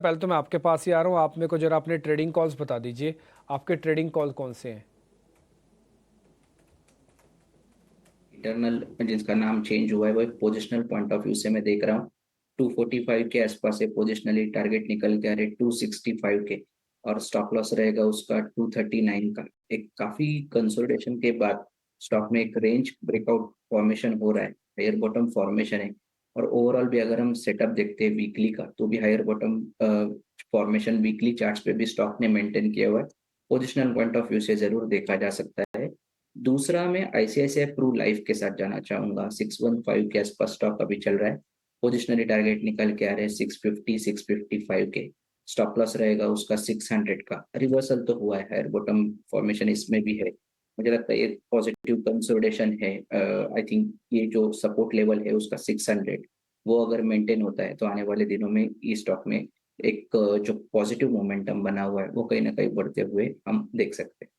पहले तो मैं आपके पास ही आ रहा हूँ। आप मेरे को जरा अपने ट्रेडिंग कॉल्स बता दीजिए, आपके ट्रेडिंग कॉल कौन से हैं? इंटरनल जिसका नाम चेंज हुआ है वो एक पोजिशनल पॉइंट ऑफ व्यू से मैं देख रहा हूँ। 245 के आसपास से पोजिशनली टारगेट निकल के आ रहे 265 के, और स्टॉप लॉस रहेगा उसका 239 का। एक काफी कंसोलिडेशन के बाद स्टॉक में एक रेंज ब्रेकआउट फॉर्मेशन हो रहा है, हायर बॉटम फॉर्मेशन है। और ओवरऑल भी अगर हम सेटअप देखते हैं वीकली का, तो भी higher bottom formation weekly charts पे भी स्टॉक ने मेंटेन किया हुआ है। पोजिशनल पॉइंट ऑफ व्यू से जरूर देखा जा सकता है। दूसरा, मैं आईसीआईसीआई प्रू लाइफ के साथ जाना चाहूंगा। 615 के आसपास स्टॉक अभी चल रहा है। पोजिशनरी टारगेट निकल के आ रहे हैं 650 655 के। स्टॉप लॉस रहेगा उसका 600 का। रिवर्सल तो हुआ है, हायर बॉटम फॉर्मेशन इसमें भी है। मुझे लगता है ये पॉजिटिव कंसोलिडेशन है। आई थिंक ये जो सपोर्ट लेवल है उसका 600, वो अगर मेंटेन होता है तो आने वाले दिनों में ये स्टॉक में एक जो पॉजिटिव मोमेंटम बना हुआ है वो कहीं ना कहीं बढ़ते हुए हम देख सकते हैं।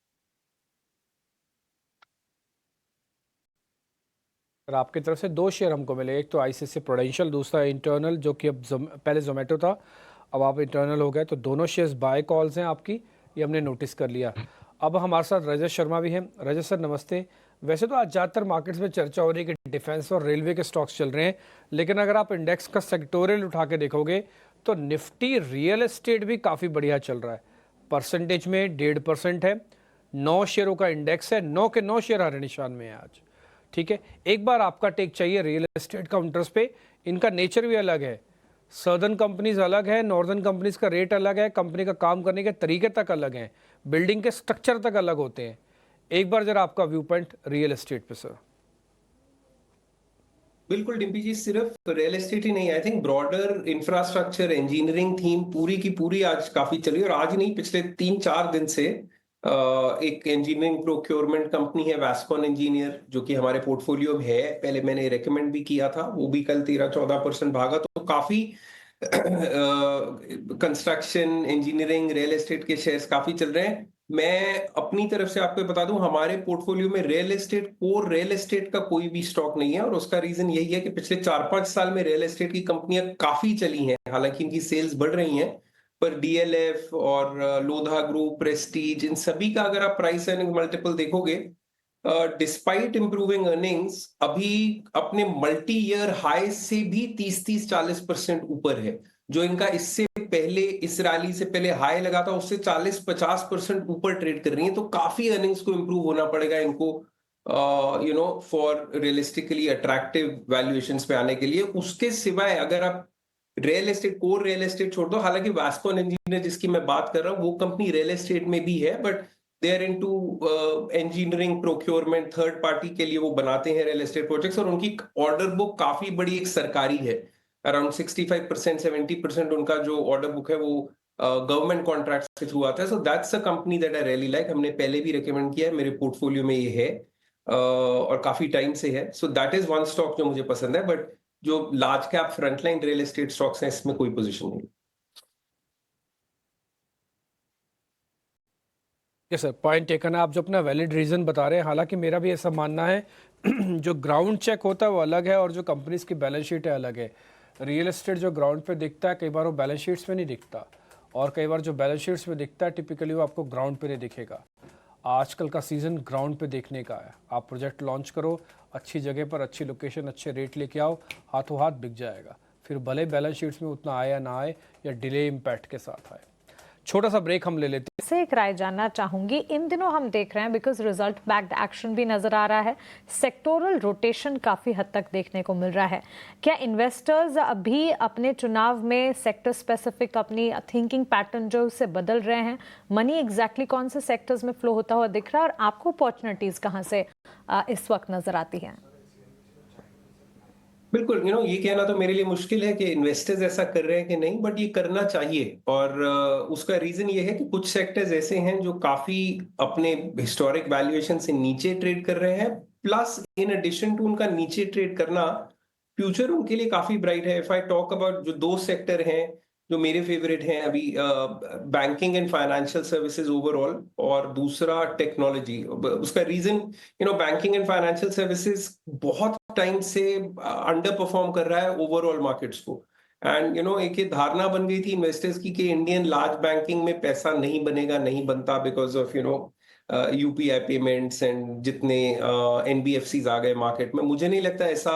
और आपकी तरफ से दो शेयर हमको मिले, एक तो आईसीआईसीआई प्रूडेंशियल, दूसरा इंटरनल, जो कि अब पहले जोमेटो था, अब आप इंटरनल हो गए। तो दोनों शेयर्स बाय कॉल्स हैं आपकी, ये हमने नोटिस कर लिया। अब हमारे साथ रजत शर्मा भी हैं। रजत सर नमस्ते। वैसे तो आज ज़्यादातर मार्केट्स में चर्चा हो रही है कि डिफेंस और रेलवे के स्टॉक्स चल रहे हैं, लेकिन अगर आप इंडेक्स का सेक्टोरियल उठा के देखोगे तो निफ्टी रियल एस्टेट भी काफ़ी बढ़िया चल रहा है। परसेंटेज में 1.5% है। 9 शेयरों का इंडेक्स है, 9 के 9 शेयर हरे निशान में है आज। ठीक है, एक बार आपका टेक चाहिए रियल एस्टेट काउंटर्स पे। इनका नेचर भी अलग है। सदर्न कंपनीज अलग है, नॉर्दर्न कंपनीज का रेट अलग है, कंपनी का काम करने के तरीके तक अलग हैं, बिल्डिंग के स्ट्रक्चर तक अलग होते हैं। एक बार जरा आपका व्यू पॉइंट रियल एस्टेट पे सर। बिल्कुल डिम्पी जी, सिर्फ रियल एस्टेट ही नहीं, I think broader infrastructure engineering theme पूरी की पूरी आज काफी चली। और आज नहीं, पिछले 3-4 दिन से एक इंजीनियरिंग प्रोक्योरमेंट कंपनी है वैस्कॉन इंजीनियर, जो कि हमारे पोर्टफोलियो में है। पहले मैंने रेकमेंड भी किया था, वो भी कल 13-14% भागा। तो काफी कंस्ट्रक्शन इंजीनियरिंग रियल एस्टेट के शेयर्स काफी चल रहे हैं। मैं अपनी तरफ से आपको बता दूं, हमारे पोर्टफोलियो में real estate, core real estate का कोई भी स्टॉक नहीं है। और उसका रीजन यही है कि पिछले 4-5 साल में रियल एस्टेट की कंपनियां काफी चली हैं, हालांकि इनकी सेल्स बढ़ रही हैं, पर डीएलएफ और लोधा ग्रुप, प्रेस्टीज, इन सभी का अगर आप प्राइस अर्निंग मल्टीपल देखोगे, डिस्पाइट इंप्रूविंग अर्निंग्स, अभी अपने मल्टी ईयर हाई से भी 30-40% ऊपर है। जो इनका इससे पहले, इस रैली से पहले हाई लगा था, उससे 40-50% ऊपर ट्रेड कर रही है। तो काफी अर्निंग्स को इंप्रूव होना पड़ेगा इनको, फॉर रियलिस्टिकली अट्रैक्टिव वैल्यूएशंस पे आने के लिए। उसके सिवाय अगर आप real estate, core real estate छोड़ दो, हालांकि वास्कॉन इंजीनियर जिसकी मैं बात कर रहा हूँ वो कंपनी रियल एस्टेट में भी है, but they are into engineering procurement, third party के लिए वो बनाते हैं रियल एस्टेट प्रोजेक्ट्स। और उनकी ऑर्डर बुक काफी बड़ी एक सरकारी है। अराउंड 65% 70% उनका जो ऑर्डर बुक है वो गवर्नमेंट कॉन्ट्रैक्ट के थ्रू आता है। So that's a company that I really like. हमने पहले भी रिकमेंड किया है, मेरे पोर्टफोलियो में ये है और काफी टाइम से है। So that is one stock जो मुझे पसंद है। बट जो large cap frontline real estate stocks हैं, इसमें कोई पोजीशन नहीं। यस सर, पॉइंट टेकन है। आप जो अपना वैलिड रीज़न बता रहे हैं, हालांकि मेरा भी ऐसा मानना है जो ग्राउंड चेक होता है वो अलग है और जो कंपनीज की बैलेंस शीट है अलग है। रियल एस्टेट जो ग्राउंड पे दिखता है, कई बार वो बैलेंस शीट्स में नहीं दिखता, और कई बार जो बैलेंस शीट्स में दिखता है टिपिकली वो आपको ग्राउंड पे नहीं दिखेगा। आजकल का सीज़न ग्राउंड पे देखने का है। आप प्रोजेक्ट लॉन्च करो, अच्छी जगह पर, अच्छी लोकेशन, अच्छे रेट लेके आओ, हाथों हाथ बिक जाएगा। फिर भले बैलेंस शीट्स में उतना आए या ना आए, या डिले इम्पैक्ट के साथ आए। छोटा सा ब्रेक हम ले लेते हैं। से एक राय जानना चाहूंगी। इन दिनों हम देख रहे हैं, बिकॉज रिजल्ट बैक्ड एक्शन भी नजर आ रहा है, सेक्टोरल रोटेशन काफी हद तक देखने को मिल रहा है। क्या इन्वेस्टर्स अभी अपने चुनाव में सेक्टर स्पेसिफिक अपनी थिंकिंग पैटर्न जो उससे बदल रहे हैं? मनी एग्जैक्टली कौन से सेक्टर्स में फ्लो होता हुआ दिख रहा है, और आपको अपॉर्चुनिटीज कहां से इस वक्त नजर आती हैं? बिल्कुल, ये कहना तो मेरे लिए मुश्किल है कि इन्वेस्टर्स ऐसा कर रहे हैं कि नहीं, बट ये करना चाहिए। और उसका रीजन ये है कि कुछ सेक्टर्स ऐसे हैं जो काफी अपने हिस्टोरिक वैल्यूएशन से नीचे ट्रेड कर रहे हैं, प्लस इन एडिशन टू उनका नीचे ट्रेड करना, फ्यूचर उनके लिए काफी ब्राइट है। इफ आई टॉक अबाउट जो दो सेक्टर हैं जो मेरे फेवरेट हैं अभी, banking and financial services overall, और दूसरा टेक्नोलॉजी। उसका reason, banking and financial services बहुत टाइम से अंडर परफॉर्म कर रहा है ओवरऑल मार्केट्स को, एंड एक ये धारणा बन गई थी इन्वेस्टर्स की कि इंडियन लार्ज बैंकिंग में पैसा नहीं बनेगा, नहीं बनता, because of UPI payments and जितने एनबीएफसीज आ गए मार्केट में। मुझे नहीं लगता ऐसा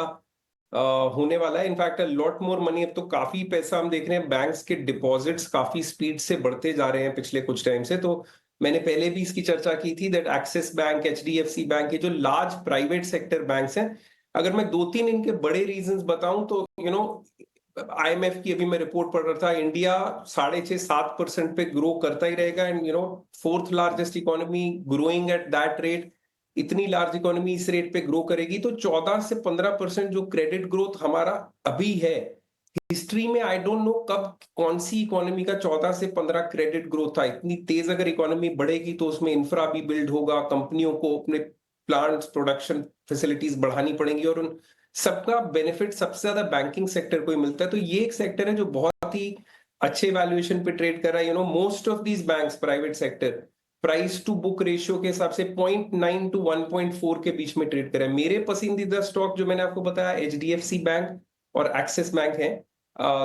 होने वाला है। इनफैक्ट लॉट मोर मनी, अब तो काफी पैसा हम देख रहे हैं, बैंक्स के डिपॉजिट्स काफी स्पीड से बढ़ते जा रहे हैं पिछले कुछ टाइम से। तो मैंने पहले भी इसकी चर्चा की थी that axis bank, HDFC bank, ये जो लार्ज प्राइवेट सेक्टर बैंक्स हैं, अगर मैं 2-3 इनके बड़े रीजंस बताऊं तो आईएमएफ की अभी मैं रिपोर्ट पढ़ रहा था, इंडिया 6.5-7% पे ग्रो करता ही रहेगा, and fourth largest economy growing at that rate. इतनी लार्ज इकोनॉमी इस रेट पे ग्रो करेगी तो 14 से 15% जो क्रेडिट ग्रोथ हमारा अभी है, हिस्ट्री में आई डोंट नो कब कौन सी इकोनॉमी का 14 से 15 क्रेडिट ग्रोथ था। इतनी तेज अगर इकोनॉमी बढ़ेगी तो उसमें इंफ्रा भी बिल्ड होगा, कंपनियों को अपने प्लांट्स, प्रोडक्शन फैसिलिटीज बढ़ानी पड़ेंगी, और उन सबका बेनिफिट सबसे ज्यादा बैंकिंग सेक्टर को ही मिलता है। तो ये एक सेक्टर है जो बहुत ही अच्छे वैल्यूएशन पे ट्रेड कर रहा है। Most of these banks, private sector, price to book ratio के हिसाब से 0.9 to 1.4 के बीच में ट्रेड कर रहा है। मेरे पसंदीदा स्टॉक जो मैंने आपको बताया, एचडीएफसी बैंक और एक्सिस बैंक है।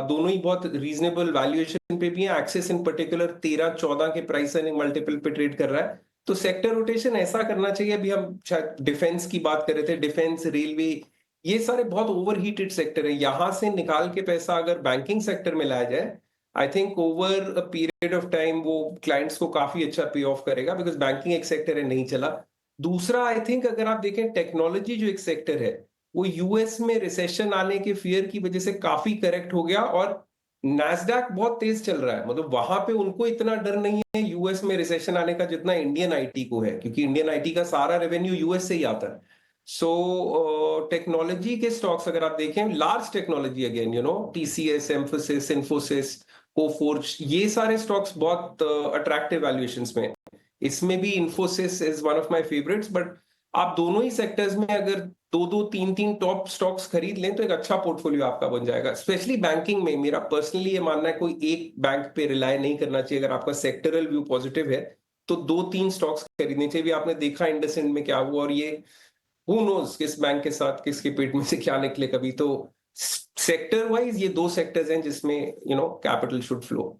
दोनों ही बहुत रीजनेबल वैल्यूएशन पे भी है। एक्सिस इन पर्टिकुलर 13-14 के प्राइस अर्निंग मल्टीपल पे ट्रेड कर रहा है। तो सेक्टर रोटेशन ऐसा करना चाहिए। अभी हम शायद डिफेंस की बात कर रहे थे, डिफेंस, रेलवे, ये सारे बहुत ओवरहीटेड सेक्टर है। यहां से निकाल के पैसा अगर बैंकिंग सेक्टर में लाया जाए, I think over a period of time वो क्लाइंट्स को काफी अच्छा पे ऑफ करेगा, बिकॉज बैंकिंग एक सेक्टर है, नहीं चला। दूसरा, आई थिंक अगर आप देखें टेक्नोलॉजी जो एक सेक्टर है, वो यूएस में रिसेशन आने के फियर की वजह से काफी करेक्ट हो गया, और नैस्डैक बहुत तेज चल रहा है। मतलब वहां पे उनको इतना डर नहीं है यूएस में रिसेशन आने का जितना इंडियन आईटी को है, क्योंकि इंडियन आईटी का सारा रेवेन्यू यूएस से ही आता है। सो टेक्नोलॉजी के स्टॉक्स अगर आप देखें, large technology, again TCS, emphasis, Infosys, Coforge, ये सारे स्टॉक्स बहुत अट्रैक्टिव वैल्यूएशंस में। इसमें भी Infosys is one of my favourites. But आप दोनों ही सेक्टर्स में अगर 2-2, 3-3 टॉप स्टॉक्स खरीद लें तो एक अच्छा पोर्टफोलियो आपका बन जाएगा। स्पेशली बैंकिंग में मेरा पर्सनली ये मानना है, कोई एक बैंक पे रिलाय नहीं करना चाहिए। अगर आपका सेक्टरल व्यू पॉजिटिव है तो 2-3 स्टॉक्स खरीदने चाहिए। भी आपने देखा इंडसइंड में क्या हुआ, और ये हु नोज किस बैंक के साथ किसके पेट में से क्या निकले कभी। तो सेक्टर वाइज ये 2 सेक्टर्स हैं जिसमें कैपिटल शुड फ्लो।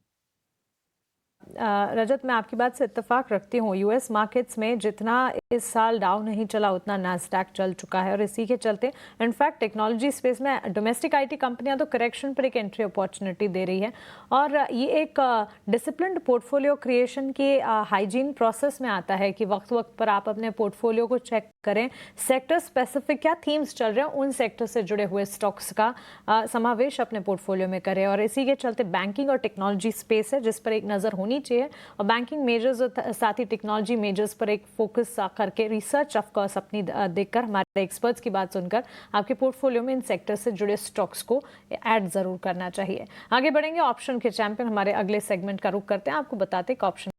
रजत, मैं आपकी बात से इत्तेफाक रखती हूँ। यूएस मार्केट्स में जितना इस साल डाउन नहीं चला उतना नैस्डैक चल चुका है, और इसी के चलते इनफैक्ट टेक्नोलॉजी स्पेस में डोमेस्टिक आईटी कंपनियां तो करेक्शन पर एक एंट्री अपॉर्चुनिटी दे रही है। और ये एक डिसिप्लिन्ड पोर्टफोलियो क्रिएशन की हाइजीन प्रोसेस में आता है कि वक्त वक्त पर आप अपने पोर्टफोलियो को चेक करें, सेक्टर स्पेसिफिक क्या थीम्स चल रहे हैं, उन सेक्टर से जुड़े हुए स्टॉक्स का समावेश अपने पोर्टफोलियो में करें। और इसी के चलते बैंकिंग और टेक्नोलॉजी स्पेस है जिस पर एक नज़र होनी चाहिए, और बैंकिंग मेजर्स और साथ ही टेक्नोलॉजी मेजर्स पर एक फोकस करके रिसर्च ऑफकोर्स अपनी देखकर, हमारे एक्सपर्ट्स की बात सुनकर आपके पोर्टफोलियो में इन सेक्टर से जुड़े स्टॉक्स को ऐड जरूर करना चाहिए। आगे बढ़ेंगे, ऑप्शन के चैंपियन हमारे अगले सेगमेंट का रुख करते हैं। आपको बताते हैं कि ऑप्शन